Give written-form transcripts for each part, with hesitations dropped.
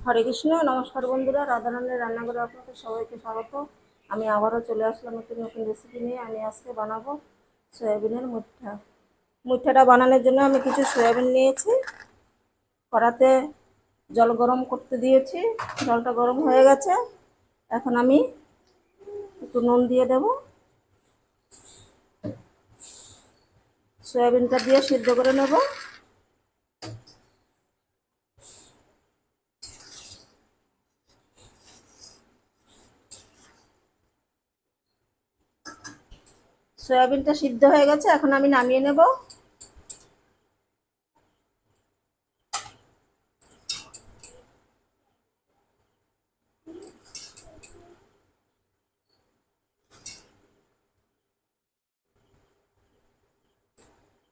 হরে কৃষ্ণ। নমস্কার বন্ধুরা, রাধারানীর রান্নাঘরে আপনাদের সবাইকে স্বাগত। আমি আবারও চলে আসলাম একটি নতুন রেসিপি নিয়ে। আমি আজকে বানাবো সয়াবিনের মুঠা। মুঠাটা বানানোর জন্য আমি কিছু সয়াবিন নিয়েছি, কড়াতে জল গরম করতে দিয়েছি। জলটা গরম হয়ে গেছে, এখন আমি একটু নুন দিয়ে দেব। সয়াবিনটা দিয়ে সিদ্ধ করে নেব। সয়াবিনটা সিদ্ধ হয়ে গেছে, এখন আমি নামিয়ে নেব।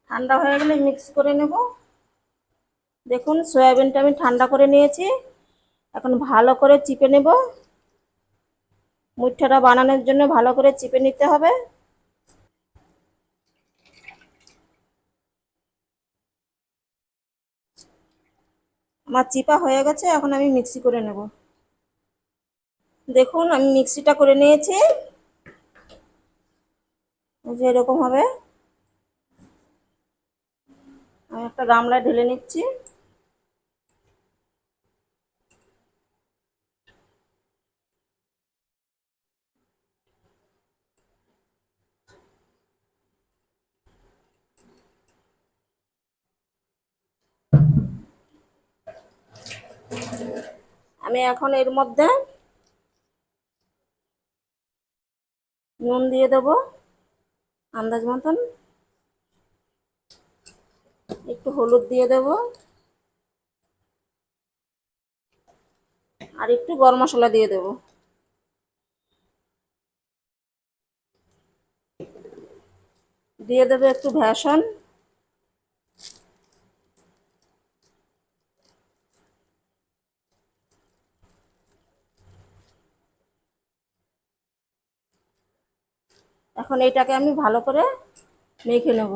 ঠান্ডা হয়ে গেলে মিক্স করে নেব। দেখুন, সয়াবিনটা আমি ঠান্ডা করে নিয়েছি, এখন ভালো করে চিপে নেব। মুঠাটা বানানোর জন্য ভালো করে চিপে নিতে হবে। আমার চিপা হয়ে গেছে, এখন আমি মিক্সি করে নেব। দেখুন, আমি মিক্সিটা করে নিয়েছি। এই যে এরকম হবে। আমি একটা গামলায় ঢেলে নিচ্ছি। আমি এখন এর মধ্যে নুন দিয়ে দেব আন্দাজ মতন, একটু হলুদ দিয়ে দেব, আর একটু গরম মশলা দিয়ে দেব। দিয়ে দেবে একটু বেসন। এখন এইটাকে আমি ভালো করে মেখে নেব।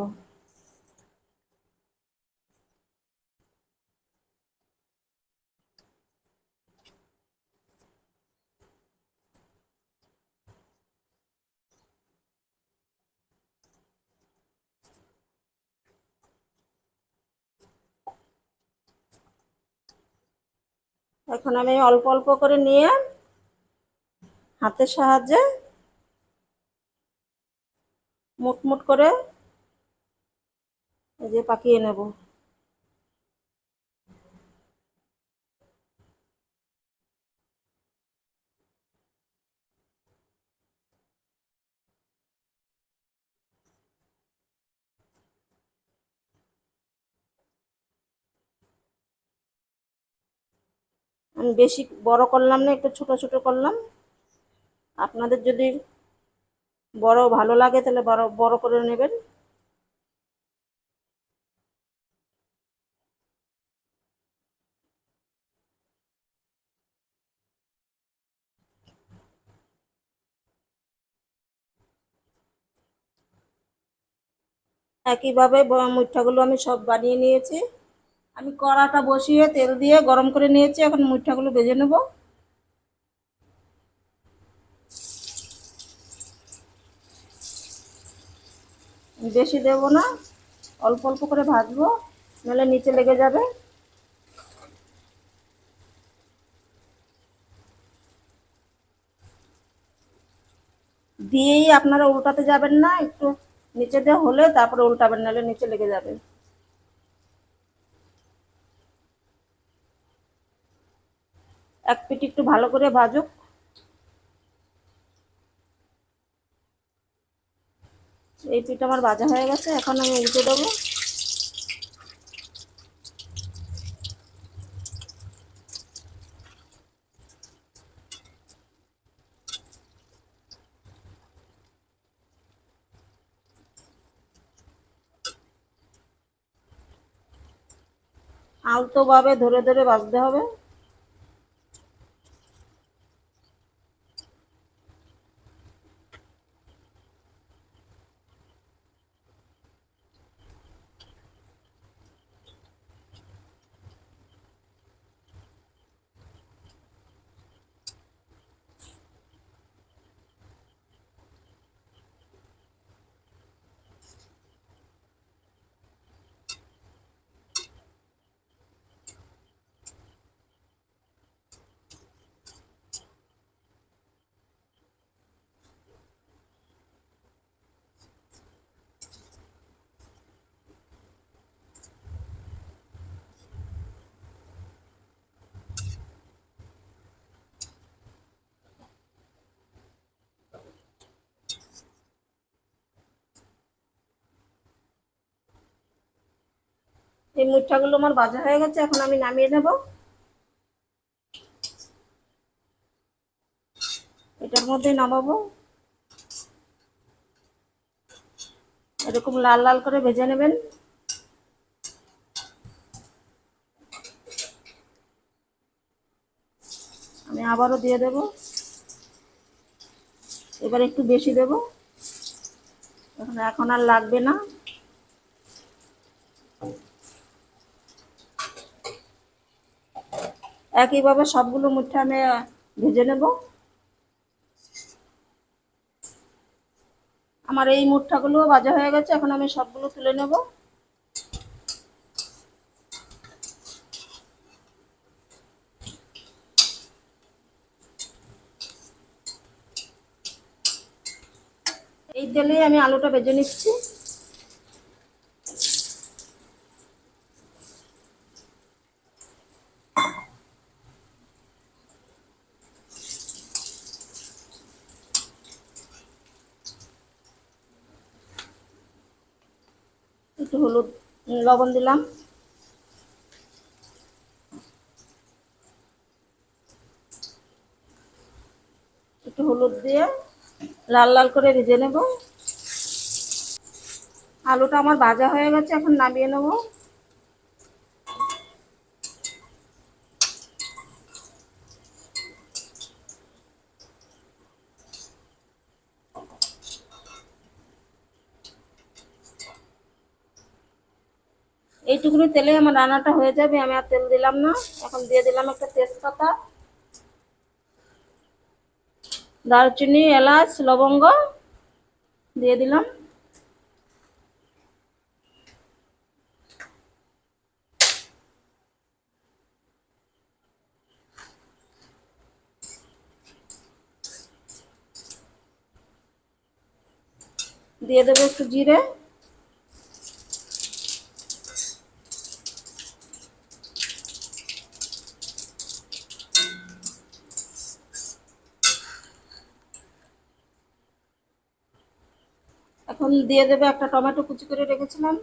এখন আমি অল্প অল্প করে নিয়ে হাতের সাহায্যে মুট মুট করে এই যে পাকিয়ে নেব। আমি বেশি বড় করলাম না, একটু ছোট ছোট করলাম। আপনাদের যদি বড় ভালো লাগে তাহলে বড় বড় করে নেবেন। একইভাবে মুঠাগুলো আমি সব বানিয়ে নিয়েছি। আমি কড়াটা বসিয়ে তেল দিয়ে গরম করে নিয়েছি, এখন মুঠাগুলো ভেজে নেব। বেশি দেব না, অল্প অল্প করে ভাজবো, নাহলে নিচে লেগে যাবে। দিয়েই আপনারা উল্টাতে যাবেন না, একটু নিচে দিয়ে হলে তারপরে উল্টাবেন, নাহলে নিচে লেগে যাবে। এক পিঠ একটু ভালো করে ভাজুক। এই পিঠ আমার ভাজা হয়ে গেছে, এখন আমি উল্টে দেবো। আলতোভাবে ধরে ধরে ভাজতে হবে। এই মুঠাগুলো আমার ভাজা হয়ে গেছে, এখন আমি নামিয়ে নেব। এটার মধ্যে নামাবো। এরকম লাল লাল করে ভেজে নেবেন। আমি আবারও দিয়ে দেব। এবার একটু বেশি দেব, এখন আর লাগবে না। একইভাবে সবগুলো মুঠা আমি ভেজে নেব। আমার এই মুঠাগুলো ভাজা হয়ে গেছে, এখন আমি সবগুলো তুলে নেব। এই তেলেই আমি আলুটা ভেজে নিচ্ছি। একটু হলুদ লবণ দিলাম। একটু হলুদ দিয়ে লাল লাল করে ভেজে নেব। আলুটা আমার ভাজা হয়ে গেছে, এখন নামিয়ে নেব। এইটুকুনি তেলে আমার রান্নাটা হয়ে যাবে, আমি আর তেল দিলাম না। এখন দিয়ে দিলাম একটা তেজপাতা, দারচিনি, এলাচ, লবঙ্গ দিয়ে দিলাম। দিয়ে দেবো একটু জিরে। এখন দিয়ে দেবে একটা টমেটো কুচি করে রেখেছিলাম।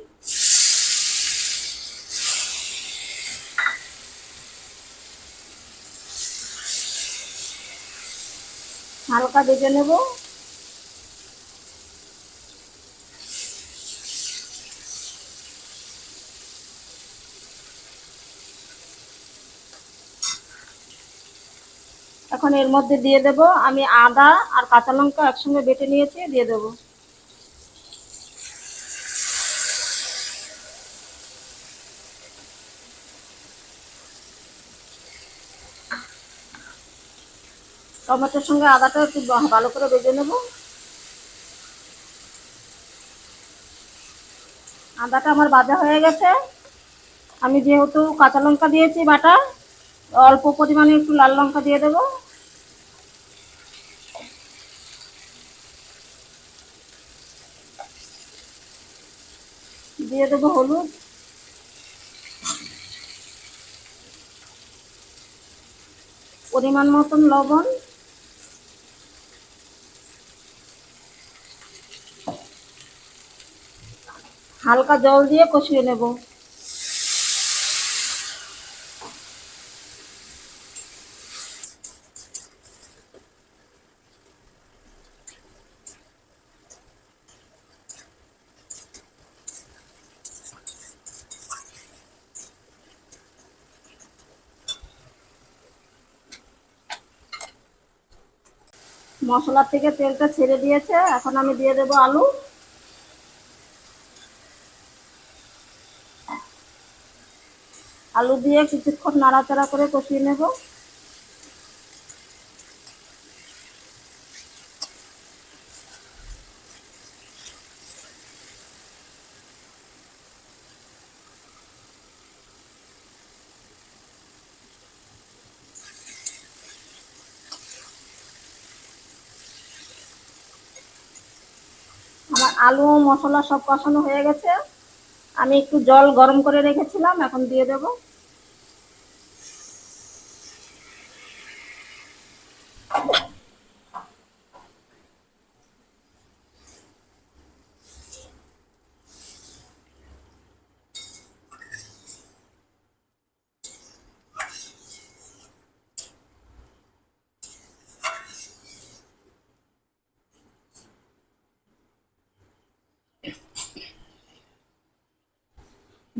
হালকা ভেজে নেব। এখন এর মধ্যে দিয়ে দেব আমি আদা আর কাঁচা লঙ্কা একসঙ্গে বেটে নিয়েছি, দিয়ে দেব। টমেটোর সঙ্গে আদাটা একটু ভালো করে ভেজে নেব। আদাটা আমার ভাজা হয়ে গেছে। আমি যেহেতু কাঁচা লঙ্কা দিয়েছি বাটা, অল্প পরিমাণে একটু লাল লঙ্কা দিয়ে দেব। দিয়ে দেবো হলুদ, পরিমাণ মতন লবণ, হালকা জল দিয়ে কষিয়ে নেব। মশলার থেকে তেলটা ছেড়ে দিয়েছে, এখন আমি দিয়ে দেবো আলু। আলু দিয়ে কিছুক্ষণ নাড়াচাড়া করে কষিয়ে নেব। আমার আলু মশলা সব কষানো হয়ে গেছে। আমি একটু জল গরম করে রেখেছিলাম, এখন দিয়ে দেব।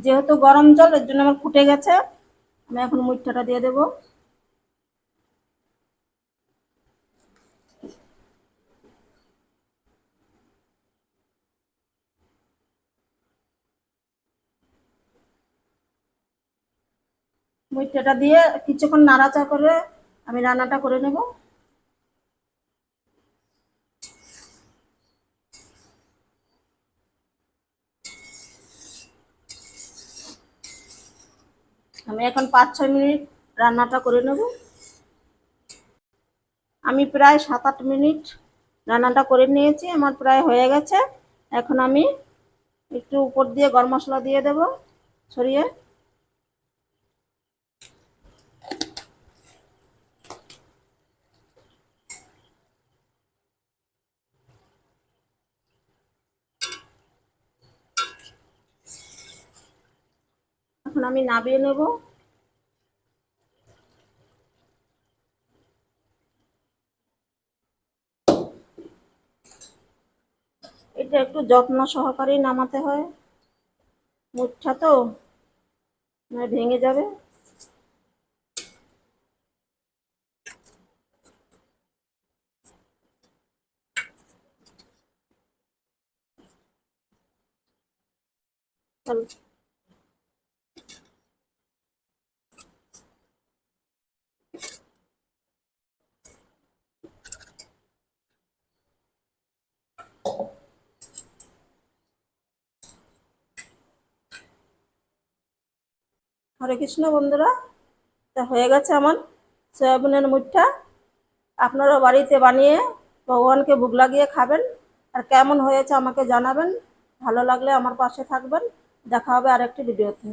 যেহেতু গরম জল, এর জন্য আমার ফুটে গেছে। আমি এখন মুইঠাটা দিয়ে দেব। মুইঠাটা দিয়ে কিছুক্ষণ নাড়াচাড়া করে আমি রান্নাটা করে নেব। আমি এখন 5-6 মিনিট রান্নাটা করে নেব। আমি প্রায় 7-8 মিনিট রান্নাটা করে নিয়েছি, আমার প্রায় হয়ে গেছে। এখন আমি একটু উপর দিয়ে গরম মশলা দিয়ে দেব ছড়িয়ে। এখন আমি নামিয়ে নেব। এটা একটু যত্ন সহকারেই নামাতে হয়, মুঠটা তো নয় ভেঙে যাবে। হরে কৃষ্ণ বন্ধুরা, তা হয়ে গেছে আমার সয়াবিনের মুঠটা। আপনারা বাড়িতে বানিয়ে ভগবানকে ভোগ লাগিয়ে খাবেন, আর কেমন হয়েছে আমাকে জানাবেন। ভালো লাগলে আমার পাশে থাকবেন। দেখা হবে আরেকটি ভিডিওতে।